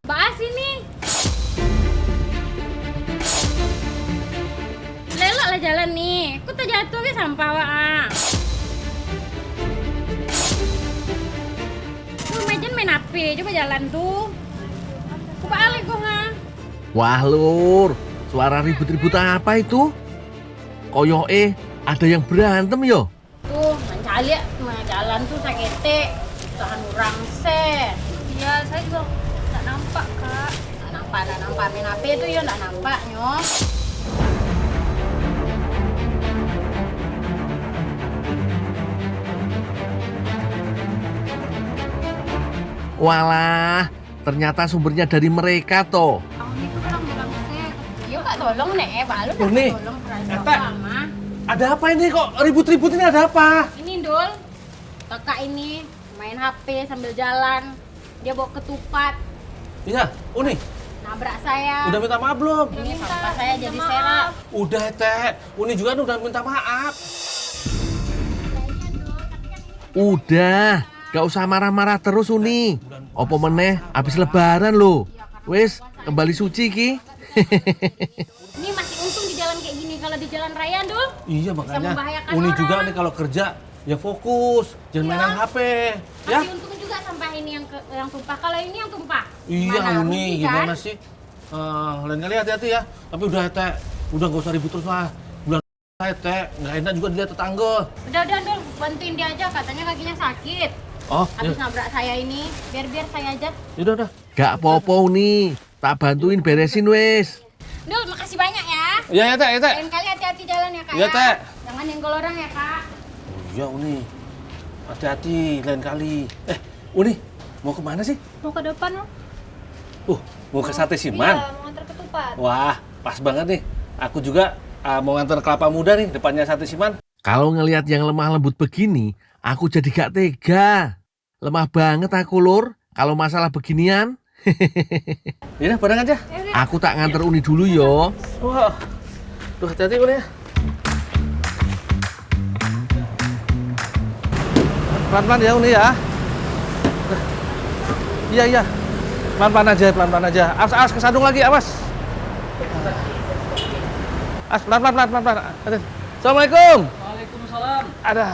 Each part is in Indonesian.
Mbak sini. Lelok lah jalan nih. Aku tak jatuh ke sampah wak. Tuh Mejan main HP, coba jalan tuh. Aku balik kok ha. Wah Lur, suara ribut-ribut apa itu? Koyoke ada yang berantem yo. Tuh, mencari jalan tuh sakete. Tahan orang se. Iya, saya juga nggak nampak, Kak. Nggak nampak main HP itu ya nggak nampak nyo. Walah, ternyata sumbernya dari mereka toh. Tahun itu kan bilang saya. Yuk kak tolong nek, Pak Lu Oh, nih. tolong Eta. sama. Ada apa ini kok ribut-ribut ini ada apa? Ini Dul, kakak ini main HP sambil jalan. Dia bawa ketupat, Iya, Uni, nabrak saya. udah minta maaf belum? Ini sampah saya jadi maaf. serak. Udah Teh, Uni juga udah minta maaf. Udah, gak usah marah-marah terus Uni. Opo meneh abis lebaran lo. Wes, kembali suci ki. Ini masih untung di jalan kayak gini. Kalau di jalan raya Dul, Iya makanya membahayakan Uni orang. juga nih kalau kerja ya fokus, jangan mainan HP. Ya? masih untung juga sampah ini yang tumpah. Kalau ini yang tumpah. Iya Mana Uni, rugi, kan? gimana sih? Lain kali hati-hati ya. Tapi udah Teh, udah gak usah ribut terus lah. Bulan Teh, nggak enak juga dilihat tetangga. Udah Dul, bantuin dia aja. Katanya kakinya sakit. Oh, Habis nabrak saya ini, biar saya aja. udah. Gak apa-apa Uni, tak bantuin beresin wes. Dul, makasih banyak ya. Iya ya Teh, ya Teh. Lain kali hati-hati jalan ya kak. Iya, ya. Teh. Jangan nyenggol orang ya kak. Iya Uni, hati-hati lain kali. Uni, mau kemana sih? Mau ke depan, loh. Mau ke Sate Siman? Iya, mau antar ketupat. Wah, pas banget nih. Aku juga mau nganter kelapa muda nih depannya Sate Siman. Kalau ngelihat yang lemah lembut begini, aku jadi gak tega. Lemah banget aku Lur, kalau masalah beginian. Yaudah, bareng aja. Aku tak nganter Uni dulu yo. Wah, tuh hati-hati Uni ya. Pelan-pelan ya Uni ya. Iya. Pelan-pelan aja. Awas kesandung lagi, awas. Pelan-pelan. Assalamualaikum. Waalaikumsalam. Ada.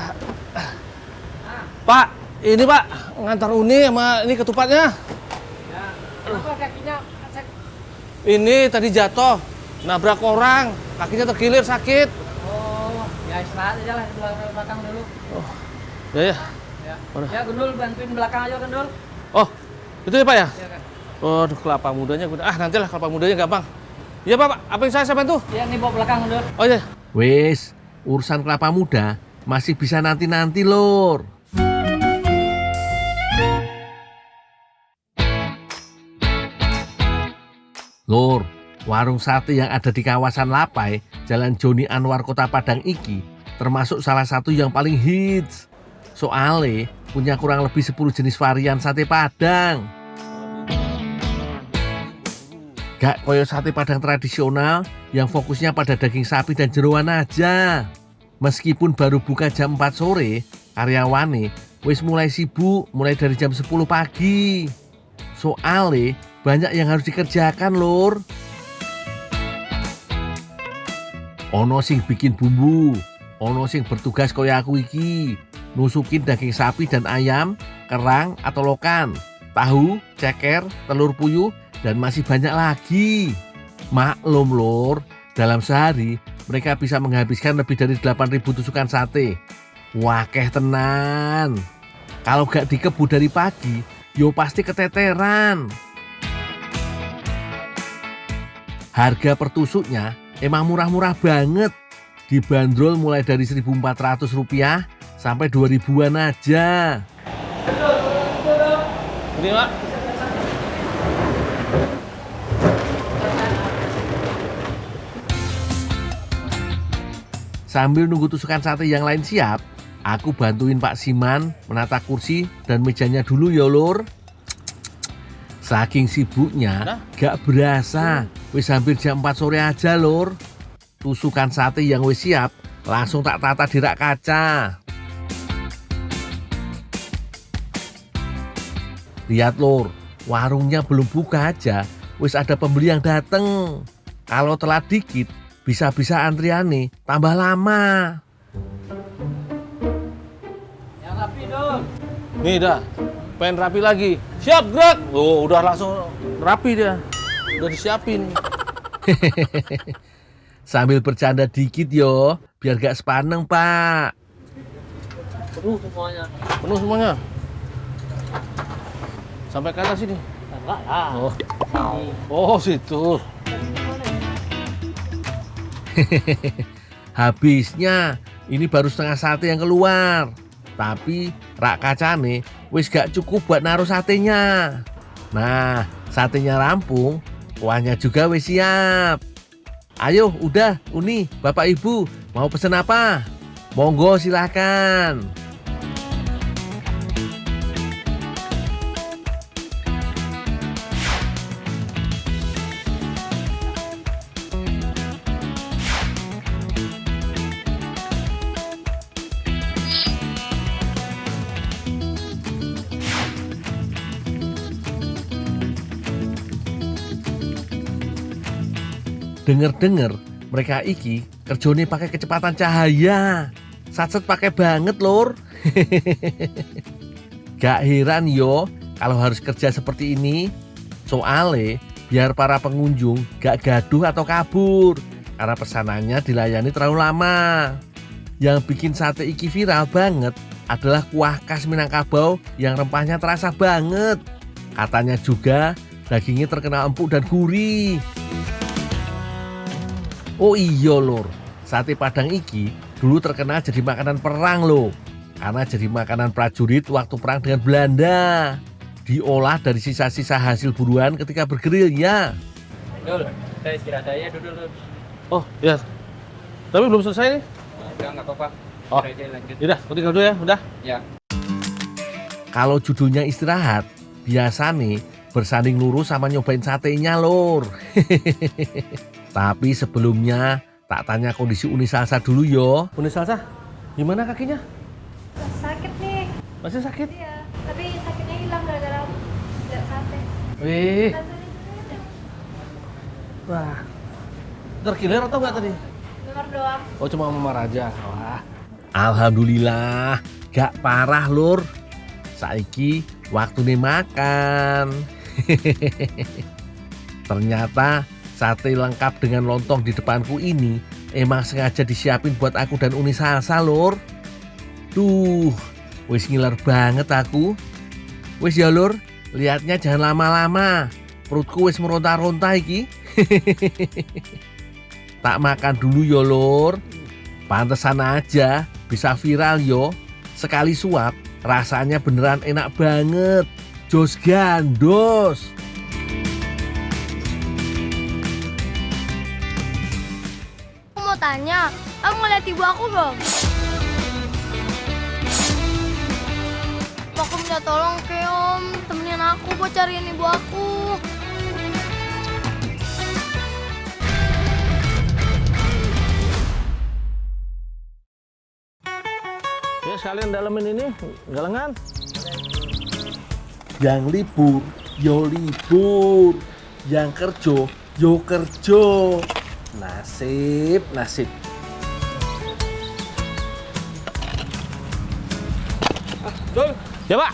Pak, ini Pak, ngantar Uni sama ini ketupatnya. Kenapa kakinya cek? Ini tadi jatuh, nabrak orang, kakinya tergilir sakit. Oh, ya istirahat aja lah di belakang dulu. Ya. Ya. Udah. Ya, Gundul bantuin belakang aja Gundul. Oh, itu ya Pak ya? Ya kan. Waduh, kelapa mudanya. Nantilah kelapa mudanya gampang. Iya Pak, apa yang saya bantu? Ya, ini bawa belakang Gundul. Oh iya. Wes, urusan kelapa muda masih bisa nanti-nanti, Lur. Lur, warung sate yang ada di kawasan Lapai, Jalan Joni Anwar Kota Padang iki, termasuk salah satu yang paling hits. Soale punya kurang lebih 10 jenis varian sate Padang. Gak koyo sate Padang tradisional yang fokusnya pada daging sapi dan jeroan aja. Meskipun baru buka jam 4 sore, karyawane wis mulai sibuk mulai dari jam 10 pagi. Soale banyak yang harus dikerjakan, Lur. Ono sing bikin bumbu, ono sing bertugas koyo aku iki, nusukin daging sapi dan ayam, kerang atau lokan, tahu, ceker, telur puyuh, dan masih banyak lagi. Maklum Lur, dalam sehari mereka bisa menghabiskan lebih dari 8.000 tusukan sate. Wakeh tenan. Kalau gak dikebu dari pagi, yo pasti keteteran. Harga per tusuknya emang murah-murah banget. Dibanderol mulai dari Rp1.400 sampai Rp2.000-an aja. Ini Pak. Sambil nunggu tusukan sate yang lain siap, aku bantuin Pak Siman menata kursi dan mejanya dulu ya Lur. Saking sibuknya, gak berasa, wis hampir jam 4 sore aja Lur. Tusukan sate yang wis siap, langsung tak tata di rak kaca. Lihat lur, warungnya belum buka aja, wis ada pembeli yang dateng. Kalau telat dikit, bisa-bisa antriane tambah lama. Yang rapi dong. Nih dah, pengen rapi lagi. Siap gerak. Oh, udah langsung rapi dia. Udah disiapin. Sambil bercanda dikit yo, biar gak sepaneng pak. Penuh semuanya. Penuh semuanya. Sampai ke atas sini. Enggak lah. Oh, Sini. oh situ. Habisnya, ini baru setengah sate yang keluar. Tapi rak kacane wis gak cukup buat naruh satenya. Nah, satenya rampung, kuahnya juga wis siap. Ayo, udah, Uni, Bapak Ibu, mau pesen apa? Monggo silakan. Dengar-dengar mereka iki kerjone pakai kecepatan cahaya. Satset pakai banget lor. Gak heran yo kalau harus kerja seperti ini. Soale biar para pengunjung gak gaduh atau kabur karena pesanannya dilayani terlalu lama. Yang bikin sate iki viral banget adalah kuah khas Minangkabau yang rempahnya terasa banget. Katanya juga dagingnya terkenal empuk dan gurih. Oh iya lor, sate Padang iki dulu terkenal jadi makanan perang loh. Karena jadi makanan prajurit waktu perang dengan Belanda. Diolah dari sisa-sisa hasil buruan ketika bergerilya. Dul, kita istirahat aja dulu. Oh, ya. Tapi belum selesai nih. Udah nggak apa-apa. Oh. Udah aja lanjut. Yaudah, aku tinggal dulu ya. Udah. Ya. Kalau judulnya istirahat, biasa nih bersanding lurus sama nyobain satenya lor. Tapi sebelumnya tak tanya kondisi Uni Salsa dulu yo. Uni Salsa, gimana kakinya? Sakit nih. Masih sakit? Iya. Tapi sakitnya hilang gara-gara lihat sate. Wih, Sate. wah. Terkilir atau enggak tadi? Dengar doang. Oh, cuma memar aja. Wah. Alhamdulillah, gak parah lur. Saiki waktunya makan. Ternyata sate lengkap dengan lontong di depanku ini emang sengaja disiapin buat aku dan Uni Salsa lur. Duh, wis ngiler banget aku. Wis ya lur, lihatnya jangan lama-lama. Perutku wis meronta-ronta iki. Tak makan dulu yo lur. Pantesan aja bisa viral yo. Sekali suap rasanya beneran enak banget. Jos gandos. Aku mau tanya, kamu ngeliat ibu aku belum? Aku minta tolong ke om, temenin aku buat cariin ibu aku. Ya, sekalian dalemin ini, galengan. Yang libur, yo libur. Yang kerja, yo kerja. Nasib, nasib. Dul, Ya, Pak.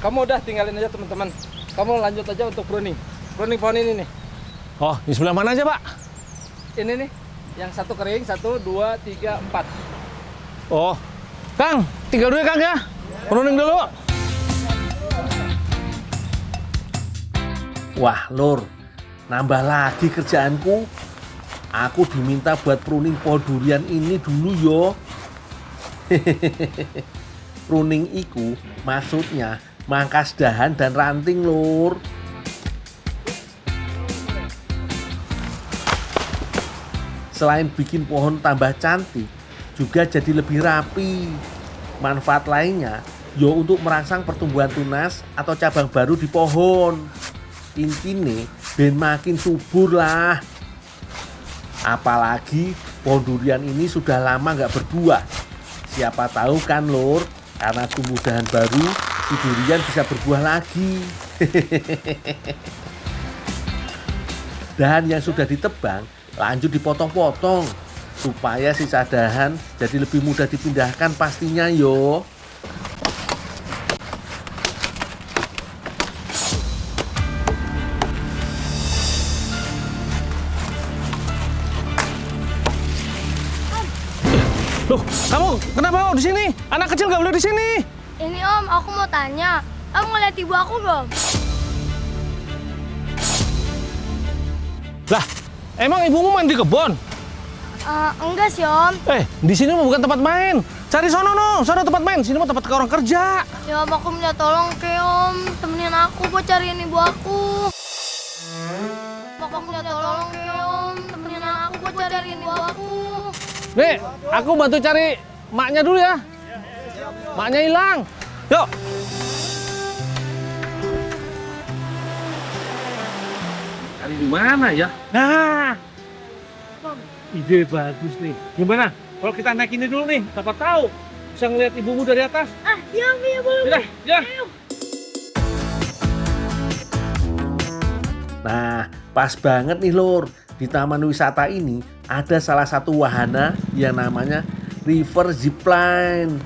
kamu udah tinggalin aja teman-teman. Kamu lanjut aja untuk pruning. Pruning pohon ini nih. Oh, di sebelah mana aja, Pak? Ini nih. Yang satu kering, 1, 2, 3, 4. Oh, Kang, tinggal dulu ya, Kang ya. Pruning dulu. Wah lur, nambah lagi kerjaanku. Aku diminta buat pruning pohon durian ini dulu yo. Pruning iku maksudnya mangkas dahan dan ranting lur. Selain bikin pohon tambah cantik, juga jadi lebih rapi. Manfaat lainnya yo untuk merangsang pertumbuhan tunas atau cabang baru di pohon. Intine ben makin subur lah. Apalagi pohon durian ini sudah lama nggak berbuah. Siapa tahu kan lur, karena tumbuh dahan baru si durian bisa berbuah lagi. Dahan yang sudah ditebang lanjut dipotong-potong supaya sisa dahan jadi lebih mudah dipindahkan pastinya yo. Loh, kamu kenapa di sini? Anak kecil nggak boleh di sini. Ini Om, aku mau tanya. Om ngeliat ibu aku belum? Lah, emang ibumu main di kebun? Enggak sih Om. Di sini mah bukan tempat main. Cari sono sono tempat main. Sini mah tempat orang kerja. Ya Om, aku minta tolong ke Om. Temenin aku buat cariin ibu aku. Aku minta tolong ke Om. Temenin aku buat cariin ibu aku. Nih, aku bantu cari maknya dulu ya. Maknya hilang. Yuk. Cari di mana ya? Nah, ide bagus nih. Gimana? Kalau kita naik ini dulu nih, siapa tahu bisa ngeliat ibumu dari atas. Iya boleh. Ya. Nah, pas banget nih Lur. Di taman wisata ini ada salah satu wahana yang namanya River Zipline.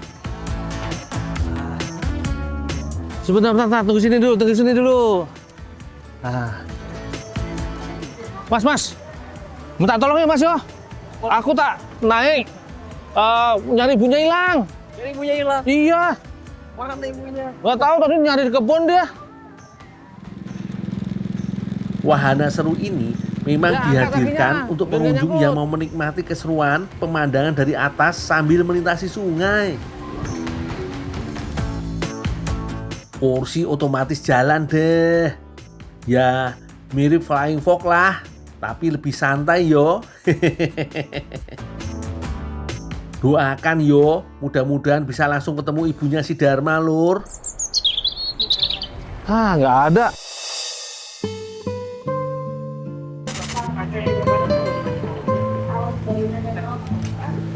Sebentar, tunggu sini dulu. Nah. Mas. Minta tolong ya Mas yo. Aku tak naik. Nyari ibunya hilang. Ini ibunya hilang. Iya. Mana ibunya? Gak tahu tadi nyari di kebun dia. Wahana seru ini memang Ya, dihadirkan kakinya. untuk Biar nggak pengunjung nyangkut. yang mau menikmati keseruan pemandangan dari atas sambil melintasi sungai. Porsi otomatis jalan deh. Ya, mirip Flying Fox lah, tapi lebih santai yo. Doakan yo, mudah-mudahan bisa langsung ketemu ibunya si Dharma, Lur. Nggak ada.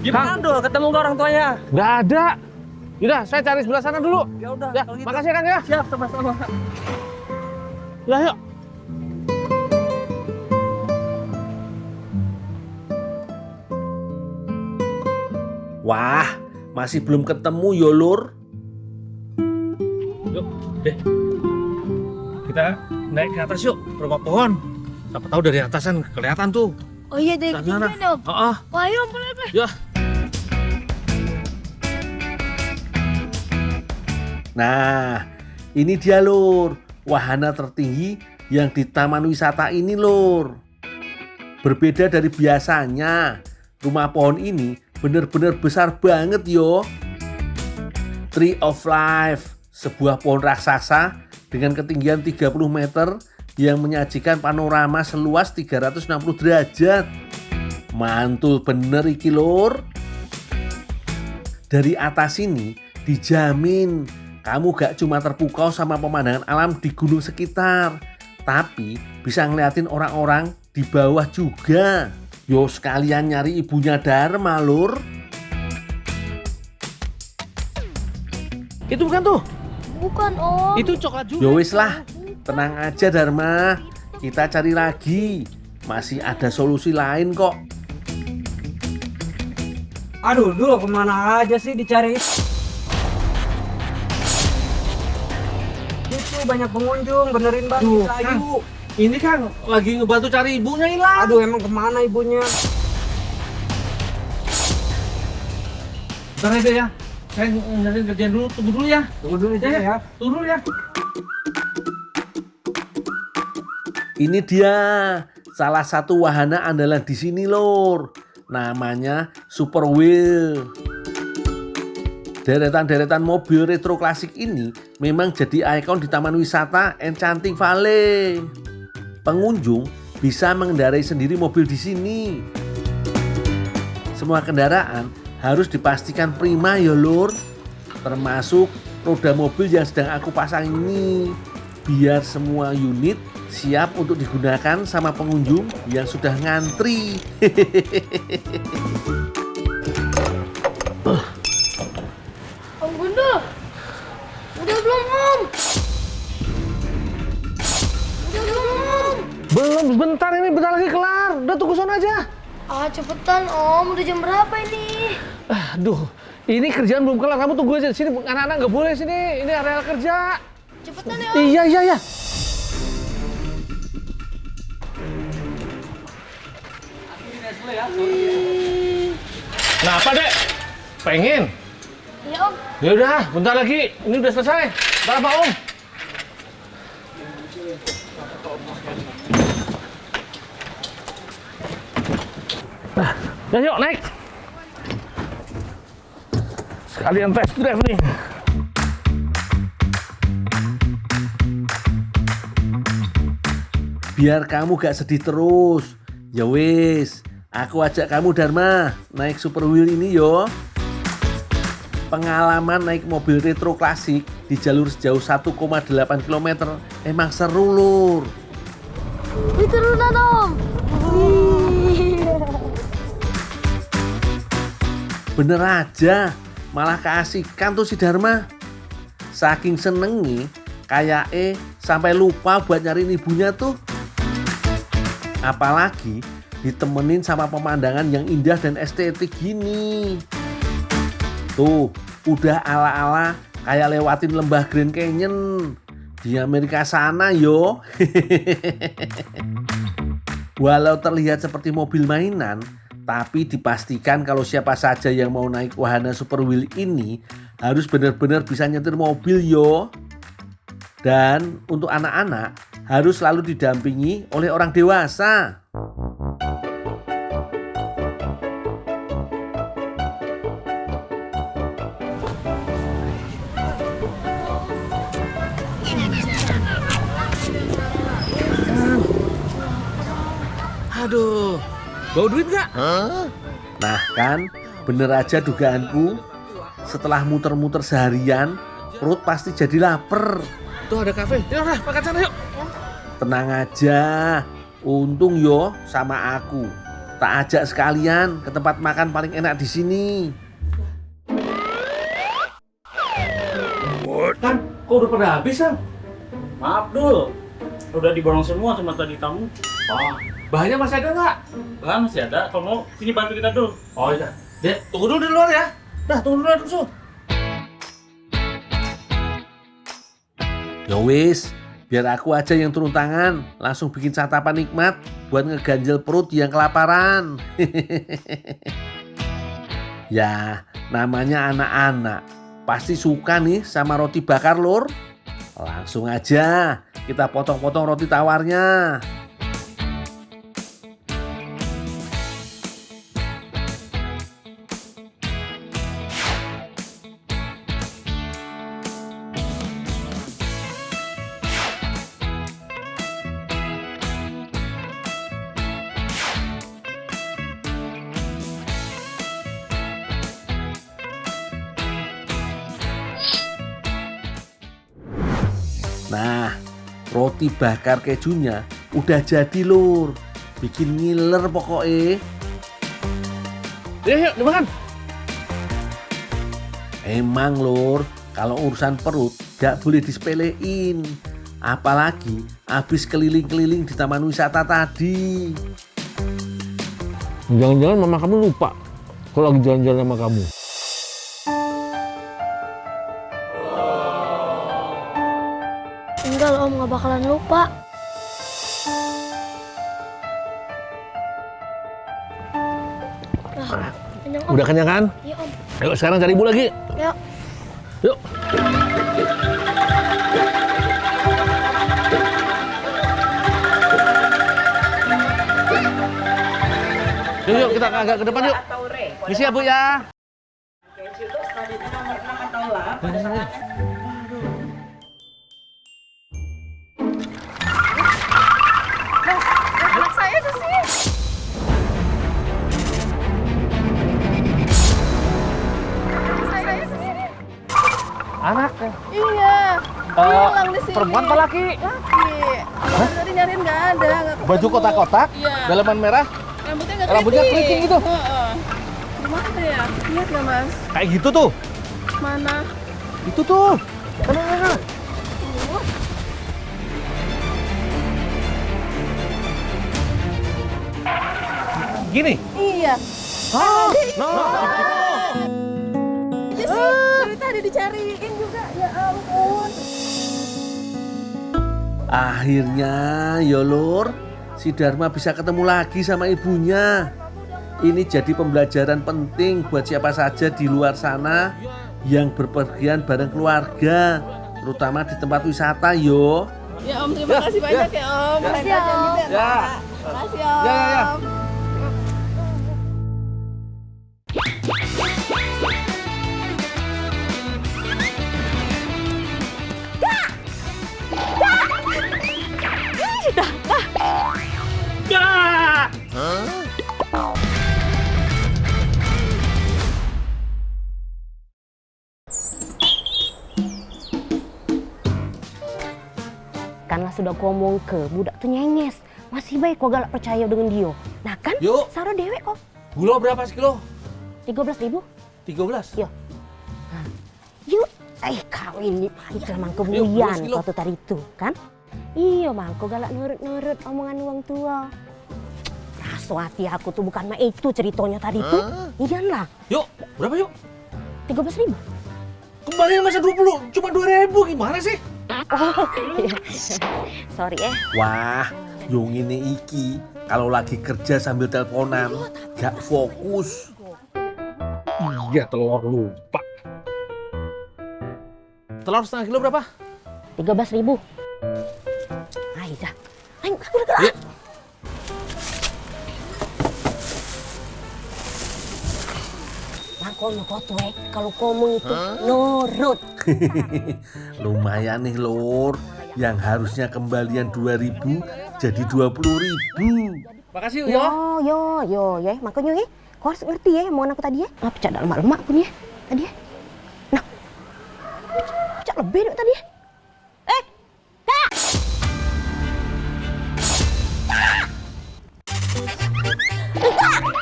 Gimana dong ketemu ke orang tuanya? Nggak ada. Yaudah, saya cari sebelah sana dulu. Ya udah. Ya, kalau gitu. makasih kan ya. Siap, sama-sama. Ya, yuk. Wah, masih belum ketemu yo, Lur. Yuk, deh. Kita naik ke atas yuk, ke rumah pohon. Siapa tahu dari atasan kelihatan tuh. Oh iya, dari Sana. ketinggian Om. Heeh. Wah, ayo Om, boleh. Ya. Nah, ini dia Lur, wahana tertinggi yang di taman wisata ini Lur. Berbeda dari biasanya, rumah pohon ini benar-benar besar banget yo. Tree of Life, sebuah pohon raksasa dengan ketinggian 30 meter yang menyajikan panorama seluas 360 derajat. Mantul bener iki Lur. Dari atas ini dijamin kamu gak cuma terpukau sama pemandangan alam di gunung sekitar, tapi bisa ngeliatin orang-orang di bawah juga. Yo sekalian nyari ibunya Dharma Lur. Itu bukan tuh. Bukan Om. Itu coklat juga. Yo wis lah, tenang aja Dharma. Kita cari lagi. Masih ada solusi lain kok. Aduh, dulu kemana aja sih dicari? Itu banyak pengunjung, benerin bang, Duh, ayo. Ini kan lagi ngebantu cari ibunya hilang. Aduh, emang kemana ibunya? Bentar aja ya. Saya nyariin kerjaan dulu, tunggu dulu ya. Tunggu dulu aja ya. Tunggu dulu ya. Ini dia salah satu wahana andalan di sini Lur. Namanya Super Wheel. Deretan-deretan mobil retro klasik ini memang jadi ikon di Taman Wisata Enchanting Valley. Pengunjung bisa mengendarai sendiri mobil di sini. Semua kendaraan harus dipastikan prima ya Lur. Termasuk roda mobil yang sedang aku pasang ini. Biar semua unit siap untuk digunakan sama pengunjung yang sudah ngantri. Om Gundul. Udah belum Belum, bentar ini, bentar lagi kelar. Udah tunggu sana aja. Ah, cepetan Om, udah jam berapa ini? Aduh, ini kerjaan belum kelar. Kamu tunggu aja di sini. Anak-anak nggak boleh sini. Ini area kerja. Cepetan ya Om. Iya. Nah, apa dek? Pengen? Iya Om. Ya udah, bentar lagi. Ini udah selesai. Bentar apa Om? Nah, ya yuk naik. Sekalian test drive nih. Biar kamu gak sedih terus. Ya wis, aku ajak kamu Dharma naik Super Wheel ini yo. Pengalaman naik mobil retro klasik di jalur sejauh 1,8 km emang seru lur. Wih, turunan Om. Bener aja, malah keasikan tuh si Dharma. Saking senengi, kayak sampai lupa buat nyariin ibunya tuh. Apalagi ditemenin sama pemandangan yang indah dan estetik gini. Tuh, udah ala-ala kayak lewatin lembah Grand Canyon di Amerika sana yo. Walau terlihat seperti mobil mainan, tapi dipastikan kalau siapa saja yang mau naik wahana Super Wheel ini harus benar-benar bisa nyetir mobil yo. Dan untuk anak-anak harus selalu didampingi oleh orang dewasa. Aduh, bawa duit nggak? Nah kan, bener aja dugaanku. Setelah muter-muter seharian, perut pasti jadi lapar. Tuh ada kafe. Yuk, makan sana yuk. Tenang aja, untung yo sama aku. Tak ajak sekalian ke tempat makan paling enak di sini. Kan, kok udah pada habis kan? Maaf Dul, udah diborong semua sama tadi kamu. Bahannya masih ada nggak? Bahan masih ada, kalau mau sini bantu kita Dul. Oh iya. Dek, tunggu dulu di luar ya. Dah, tunggu dulu dulu. Ya wis, biar aku aja yang turun tangan, langsung bikin santapan nikmat buat ngeganjel perut yang kelaparan. Ya, namanya anak-anak, pasti suka nih sama roti bakar lur. Langsung aja kita potong-potong roti tawarnya. Nah, roti bakar kejunya udah jadi lur. Bikin ngiler pokoknya. Yuk, dimakan. Emang lur, kalau urusan perut gak boleh disepelein. Apalagi habis keliling-keliling di taman wisata tadi. Jangan-jangan mama kamu lupa kalau lagi jalan-jalan sama kamu. Enggak Om, nggak bakalan lupa. Kenyang Om. Udah kenyang kan? Iya Om. Ayo sekarang cari ibu lagi. Yuk. Yuk. Yuk, kita agak ke depan yuk. Misi ya Bu ya. Anak saya di sini. Saya di sini. Anak. Iya. Hilang di sini. Perempuan apa laki? Laki. Tadi nyariin nggak ada. Nggak ketemu. Baju kotak-kotak, Iya. dalaman merah, Rambutnya nggak rambutnya keriting gitu. Gimana ya? Lihat nggak Mas? Kayak gitu tuh. Mana? Itu tuh. Sana. Gini? Iya. Oh, Ya sih, dari tadi dicariin juga. Ya ampun. Akhirnya, ya Lur, si Dharma bisa ketemu lagi sama ibunya. Ini jadi pembelajaran penting buat siapa saja di luar sana yang berpergian bareng keluarga, terutama di tempat wisata yo. Ya Om, terima kasih banyak ya Om. Makasih ya Om. Makasih Om. Ya. Kanlah sudah ngomong ke budak tuh nyenges. Masih baik kok galak percaya dengan dia. Nah kan, Yuk. Saro dewek kok. Gula berapa sekilo? 13.000. 13. Yo. Nah, yuk. Kau ini iklan mangko Yuk, buyan 12 kilo. kau tuh tadi itu kan. Iya mangko galak nurut-nurut omongan uang tua. Raso hati aku tuh bukan mah itu ceritanya tadi tuh. Iyalah. Yuk, berapa yuk? 13.000. Kembalian masa 20, cuma 2.000, gimana sih? Oh, sorry Wah, yung ini iki kalau lagi kerja sambil teleponan gak fokus. Iya, telur lupa. Telur setengah kilo berapa? 13.000. Ayo dah. Ayo, aku udah gerak. Makanya kau tuh kalau ngomong itu nurut. Lumayan nih Lur, yang harusnya kembalian 2.000 jadi 20.000. Makasih Yo, ya. Makanya ya, kau harus ngerti ya omongan aku tadi ya. Apa cak lemak-lemak pun ya, tadi ya. Nah, cak lebih dok tadi ya. Kak! Kak!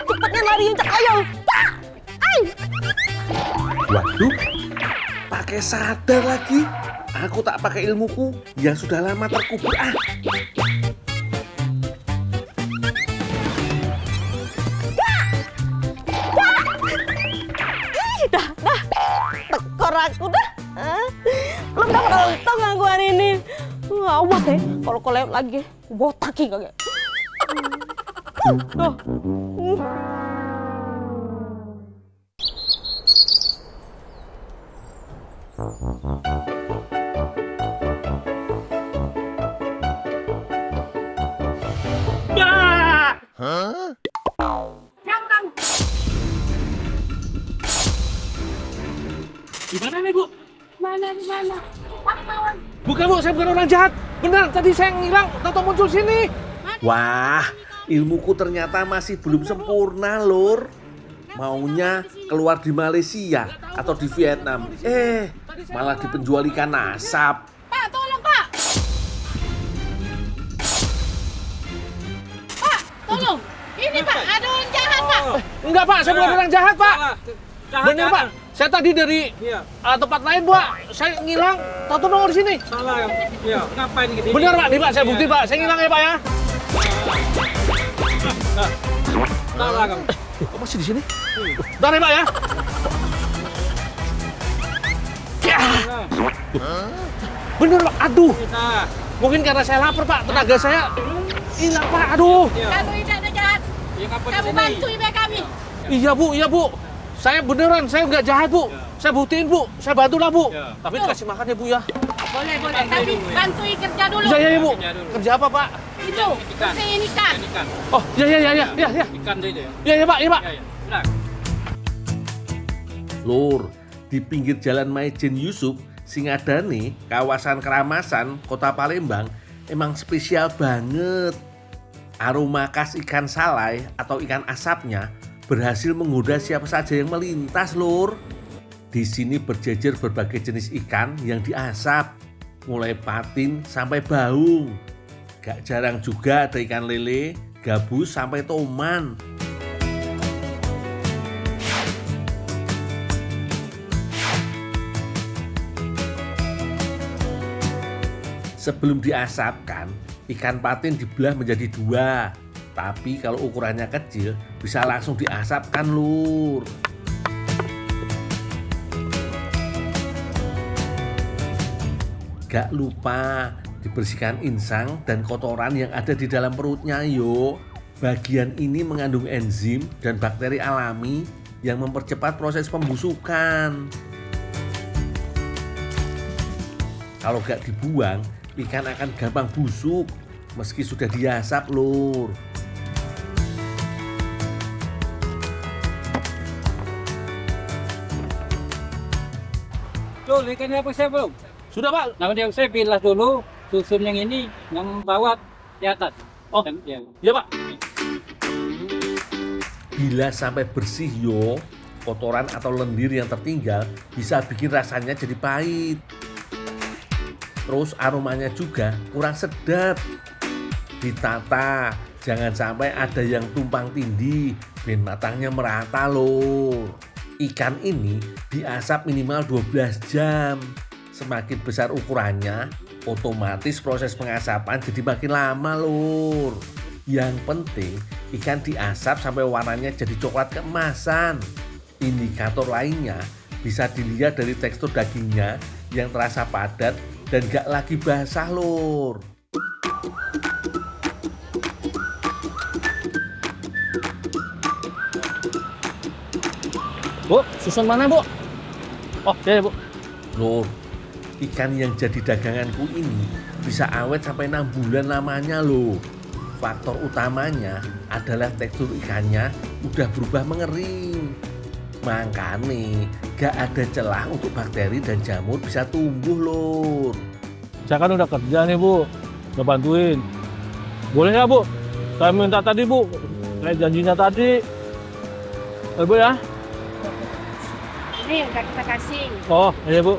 Cepatnya lariin cak ayam. Kak! Waduh, pakai sadar lagi. Aku tak pakai ilmuku yang sudah lama terkubur. Dah. Tekor aku dah. Belum dapat untung aku hari ini. Awas ya, kalau kau lewat lagi, aku botakin kagak. Tuh. Gimana nih, Bu? Mana? Bukan, Bu, saya bukan orang jahat. Benar, tadi saya ngilang, tahu muncul sini. Wah, ilmuku ternyata masih belum sempurna Lur. Maunya keluar di Malaysia atau di Vietnam. Malah dipenjual ikan asap. Pak, tolong Pak. Pak, tolong. Ini Pak, ada orang jahat Pak. Enggak, Pak, saya bukan orang jahat, Pak. Benar, Pak. Saya tadi dari tempat lain, Pak. Saya ngilang, tahu nongol di sini. Salah ya. Ngapain gitu? Benar, Pak. Nih, Pak, saya bukti, Pak. Saya ngilang ya, Pak ya. Salah kamu. Kok masih di sini? Bentar ya, Pak ya. Bener, Pak. Aduh. Mungkin karena saya lapar, Pak. Tenaga saya hilang, Pak. Aduh. Kamu tidak ada jahat. Kamu bantu ibu kami. Iya, Bu. Saya beneran, saya nggak jahat, Bu. Saya buktiin, Bu. Saya bantu lah, Bu. Tapi dikasih makan ya, Bu ya. Boleh. Tapi bantu kerja dulu. Iya, Bu. Kerja apa, Pak? Itu, bersihin ikan. Oh, iya. Ikan itu ya. Iya, Pak. Lur, di pinggir jalan Maijen Yusuf, Singadane, kawasan Keramasan, Kota Palembang, emang spesial banget. Aroma khas ikan salai atau ikan asapnya berhasil menggoda siapa saja yang melintas, Lur. Di sini berjejer berbagai jenis ikan yang diasap, mulai patin sampai baung. Gak jarang juga ada ikan lele, gabus sampai toman. Sebelum diasapkan, ikan patin dibelah menjadi dua. Tapi kalau ukurannya kecil bisa langsung diasapkan lur. Gak lupa dibersihkan insang dan kotoran yang ada di dalam perutnya yo. Bagian ini mengandung enzim dan bakteri alami yang mempercepat proses pembusukan. Kalau gak dibuang, ikan akan gampang busuk meski sudah diasap lur. Tuh, ikannya apa saya belum? Sudah Pak. Nah, dia saya bilas dulu, susun yang ini, yang bawah di atas. Oh, Ya. iya Pak. Bilas sampai bersih yo. Kotoran atau lendir yang tertinggal bisa bikin rasanya jadi pahit. Terus aromanya juga kurang sedap. Ditata, jangan sampai ada yang tumpang tindih, ben matangnya merata lur. Ikan ini diasap minimal 12 jam. Semakin besar ukurannya, otomatis proses pengasapan jadi makin lama lur. Yang penting ikan diasap sampai warnanya jadi coklat keemasan. Indikator lainnya bisa dilihat dari tekstur dagingnya yang terasa padat dan gak lagi basah lur. Bu, susun mana Bu? Oh, iya Bu. Lur, ikan yang jadi daganganku ini bisa awet sampai 6 bulan lamanya loh. Faktor utamanya adalah tekstur ikannya udah berubah mengering. Makanya gak ada celah untuk bakteri dan jamur bisa tumbuh lur. Saya kan udah kerja nih Bu, udah bantuin. Boleh ya Bu? Saya minta tadi Bu, kayak janjinya tadi. Bu ya? Ini udah kita kasih. Oh, iya Bu.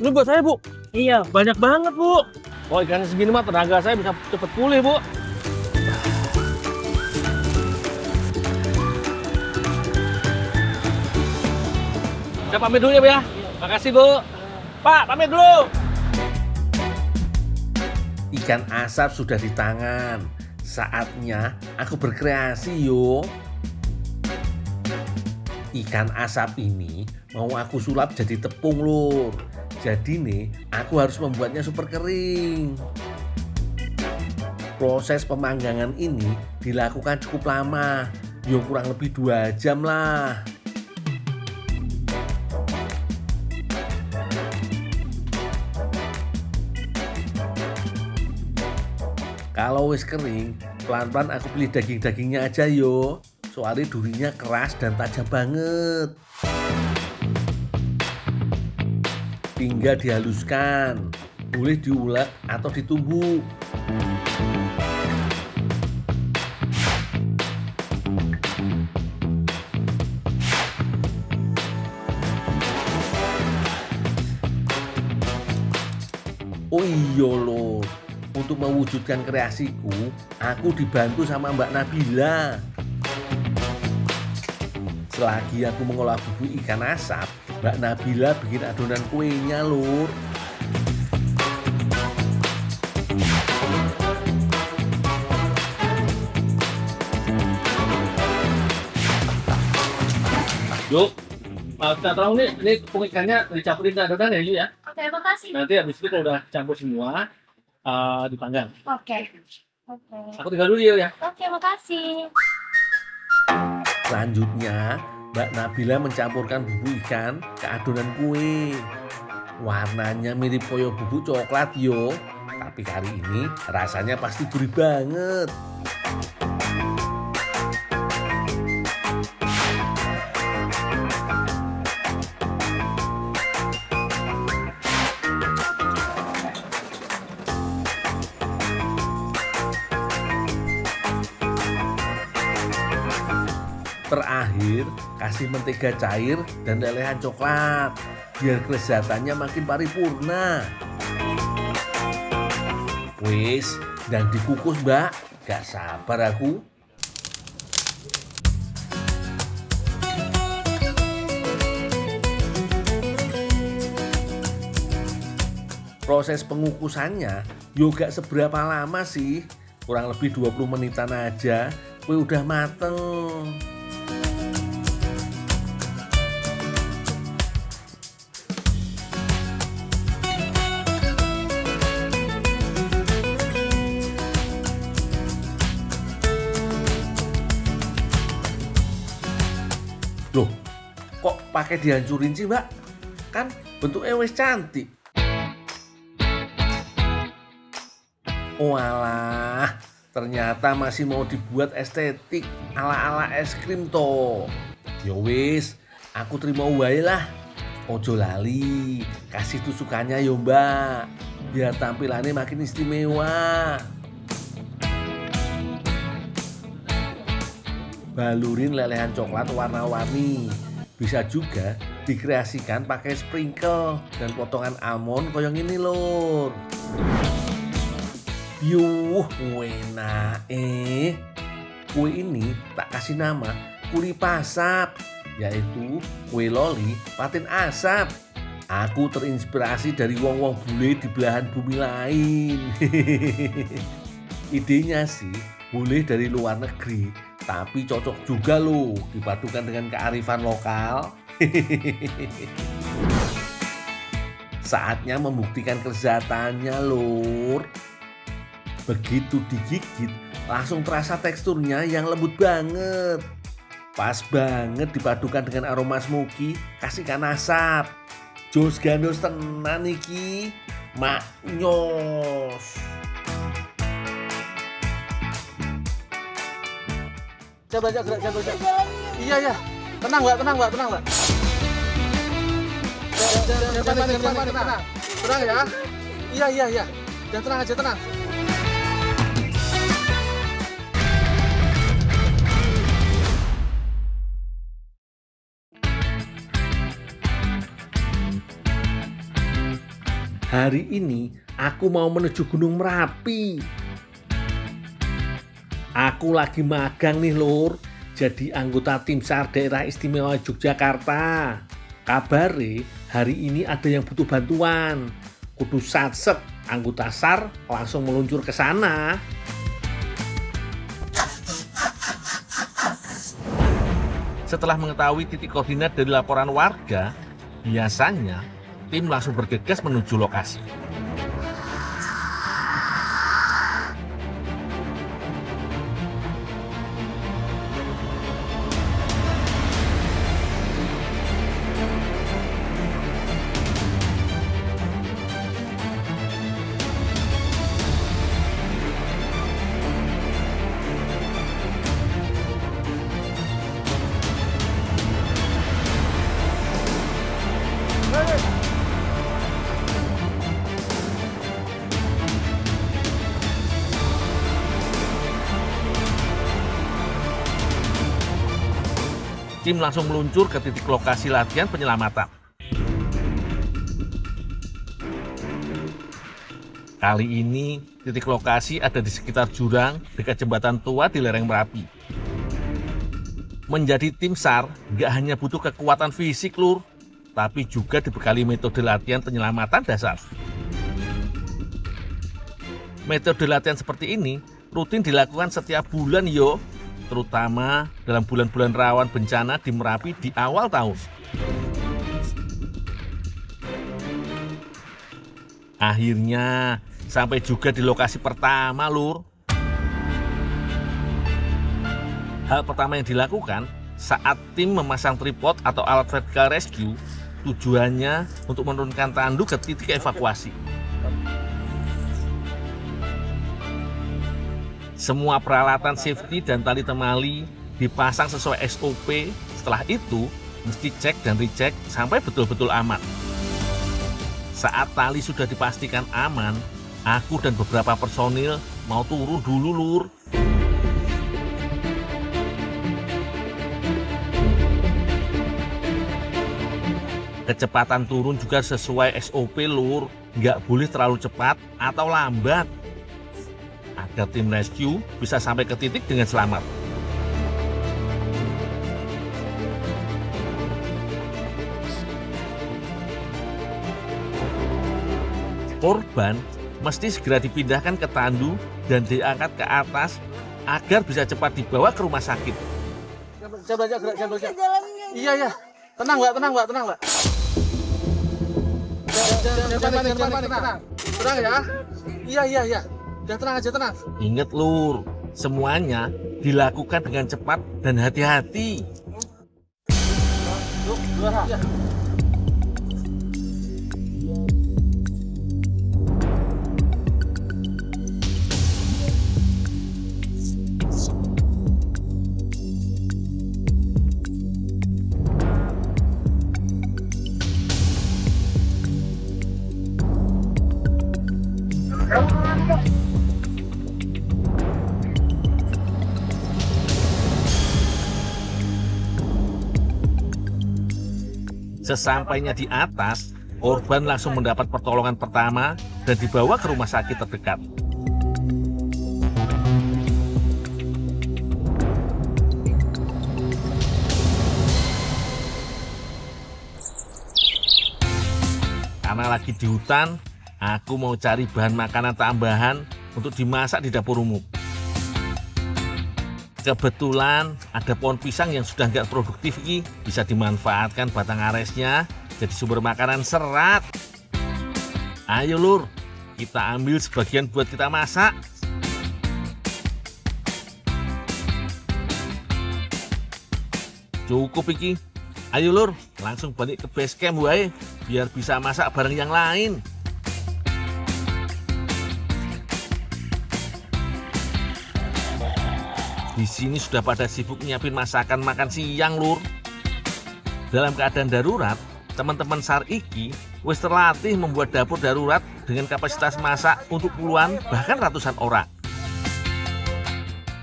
Ini buat saya Bu. Iya, banyak banget Bu. Oh, ikannya segini mah tenaga saya bisa cepet pulih Bu. Saya pamit dulu ya Bu ya. Makasih Bu. Pak, pamit dulu. Ikan asap sudah di tangan. Saatnya aku berkreasi yo. Ikan asap ini mau aku sulap jadi tepung lur. Jadi nih aku harus membuatnya super kering. Proses pemanggangan ini dilakukan cukup lama. Yo kurang lebih 2 jam lah. Kalau wis kering, pelan-pelan aku pilih daging-dagingnya aja yo. Soalnya durinya keras dan tajam banget. Tinggal dihaluskan. Boleh diulek atau ditumbuk. Oh iya loh. Untuk mewujudkan kreasiku, aku dibantu sama Mbak Nabila. Selagi aku mengolah bubuk ikan asap, Mbak Nabila bikin adonan kuenya lur. Yuk, kita tahu nih, ini tepung ikannya dicampurin ke adonan ya Yuk ya. Oke, makasih. Nanti habis itu kalau udah campur semua, dipanggang. Oke. Aku tinggal dulu Yuk ya. Oke, makasih. Selanjutnya, Mbak Nabila mencampurkan bubuk ikan ke adonan kue. Warnanya mirip koyo bubuk coklat yo. Tapi kali ini rasanya pasti gurih banget. Terakhir, kasih mentega cair dan lelehan coklat biar kelezatannya makin paripurna. Wis, dan dikukus Mbak. Gak sabar aku. Proses pengukusannya yo gak seberapa lama sih. Kurang lebih 20 menitan aja kue udah mateng. Loh, kok pakai dihancurin sih, Mbak? Kan bentuknya wis cantik. Walah, ternyata masih mau dibuat estetik ala-ala es krim toh. Ya wis, aku terima wae lah. Ojo lali, kasih tusukannya yo, Mbak. Biar tampilannya makin istimewa. Balurin lelehan coklat warna-warni. Bisa juga dikreasikan pakai sprinkle dan potongan almond koyong ini lur. Yuh, enak. Kue ini tak kasih nama kuli pasap, yaitu kue loli patin asap. Aku terinspirasi dari wong-wong bule di belahan bumi lain. Idenya sih boleh dari luar negeri, tapi cocok juga loh dipadukan dengan kearifan lokal. Saatnya membuktikan kesehatannya lur. Begitu digigit langsung terasa teksturnya yang lembut banget. Pas banget dipadukan dengan aroma smoky kasihkan asap. Jos gandos tenan iki, maknyos. Coba aja gerak. Iya. Tenang, Mbak. Tenang ya. Iya. Jangan tenang aja, tenang. Hari ini aku mau menuju Gunung Merapi. Aku lagi magang nih lur, jadi anggota tim SAR Daerah Istimewa Yogyakarta. Kabare hari ini ada yang butuh bantuan. Kudu satsep, anggota SAR langsung meluncur ke sana. Setelah mengetahui titik koordinat dari laporan warga, biasanya tim langsung bergegas menuju lokasi. Tim langsung meluncur ke titik lokasi latihan penyelamatan. Kali ini titik lokasi ada di sekitar jurang dekat jembatan tua di lereng Merapi. Menjadi tim SAR nggak hanya butuh kekuatan fisik lur, tapi juga dibekali metode latihan penyelamatan dasar. Metode latihan seperti ini rutin dilakukan setiap bulan yo, terutama dalam bulan-bulan rawan bencana di Merapi di awal tahun. Akhirnya sampai juga di lokasi pertama lur. Hal pertama yang dilakukan saat tim memasang tripod atau alat vertical rescue, tujuannya untuk menurunkan tandu ke titik evakuasi. Semua peralatan safety dan tali temali dipasang sesuai SOP. Setelah itu, mesti cek dan recheck sampai betul-betul aman. Saat tali sudah dipastikan aman, aku dan beberapa personil mau turun dulu lur. Kecepatan turun juga sesuai SOP lur, nggak boleh terlalu cepat atau lambat, agar tim rescue bisa sampai ke titik dengan selamat. Korban mesti segera dipindahkan ke tandu dan diangkat ke atas agar bisa cepat dibawa ke rumah sakit. Saya belajar gerak, saya belajar. Iya, iya. Tenang, Mbak, tenang, Mbak, tenang, Mbak. Jangan panik, tenang. Tenang ya. Iya. Udah tenang aja, tenang. Ingat Lur, semuanya dilakukan dengan cepat dan hati-hati. Iya. Sesampainya di atas, korban langsung mendapat pertolongan pertama dan dibawa ke rumah sakit terdekat. Karena lagi di hutan, aku mau cari bahan makanan tambahan untuk dimasak di dapur umum. Kebetulan ada pohon pisang yang sudah nggak produktif ini, bisa dimanfaatkan batang aresnya jadi sumber makanan serat. Ayo Lur, kita ambil sebagian buat kita masak. Cukup iki. Ayo Lur, langsung balik ke base camp wae biar bisa masak bareng yang lain. Di sini sudah pada sibuk nyiapin masakan makan siang, Lur. Dalam keadaan darurat, teman-teman SAR iki wis terlatih membuat dapur darurat dengan kapasitas masak untuk puluhan bahkan ratusan orang.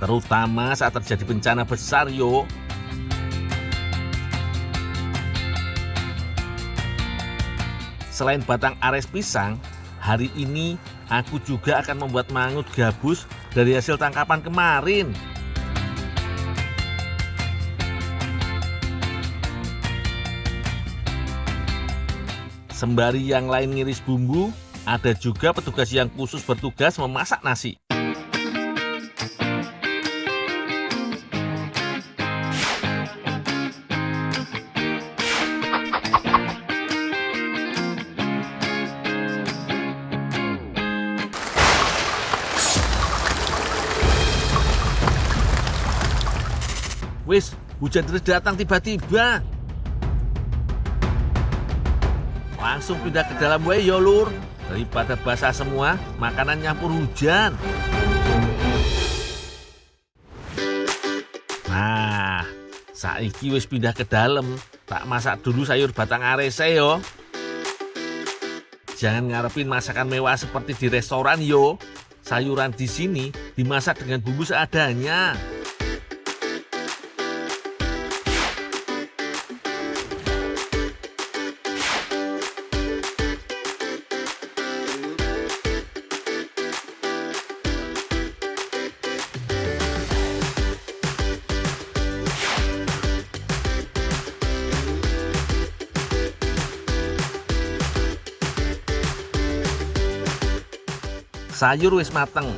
Terutama saat terjadi bencana besar, yo. Selain batang ares pisang, hari ini aku juga akan membuat mangut gabus dari hasil tangkapan kemarin. Sembari yang lain ngiris bumbu, ada juga petugas yang khusus bertugas memasak nasi. Wis, hujan deras datang tiba-tiba. Langsung pindah ke dalam wae yo Lur. Daripada basah semua, makanan nyampur hujan. Nah, saiki wis pindah ke dalam. Tak masak dulu sayur batang arese yo. Jangan ngarepin masakan mewah seperti di restoran yo. Sayuran di sini dimasak dengan bumbu seadanya. Sayur wis mateng.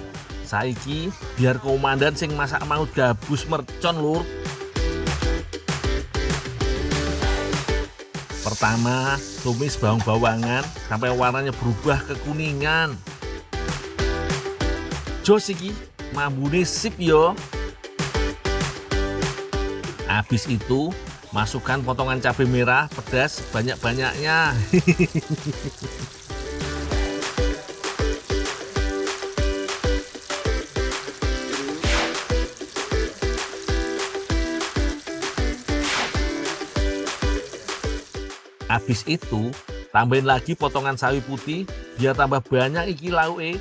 Saiki biar komandan sing masak mangut gabus mercon Lur. Pertama, tumis bawang-bawangan sampai warnanya berubah kekuningan. Jos iki, mambune sip yo. Habis itu, masukkan potongan cabai merah pedas banyak-banyaknya. Habis itu, tambahin lagi potongan sawi putih biar tambah banyak iki lauke.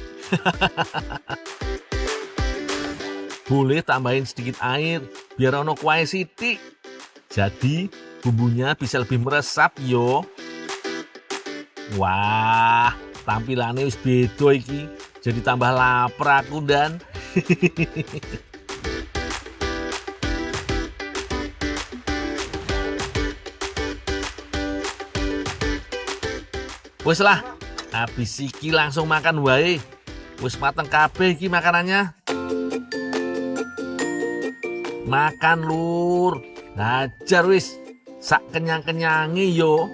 Boleh tambahin sedikit air biar ono kuahnya sithik. Jadi bumbunya bisa lebih meresap yo. Wah, tampilannya wis beda iki. Jadi tambah lapar aku dan. Wes lah, Habis iki langsung makan wae. Wis mateng kabeh iki makanannya. Makan lur. Ngajar wis. Sak kenyang-kenyangi yo.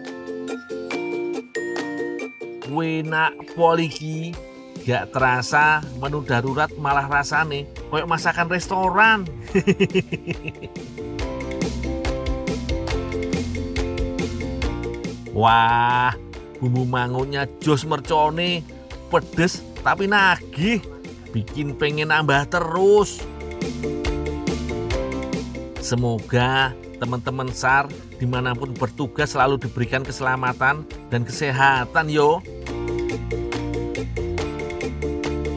Enak pol iki. Gak terasa menu darurat malah rasane kayak masakan restoran. Wah, bumbu mangunnya jos mercone, pedes tapi nagih, bikin pengen nambah terus. Semoga teman-teman SAR dimanapun bertugas selalu diberikan keselamatan dan kesehatan yo.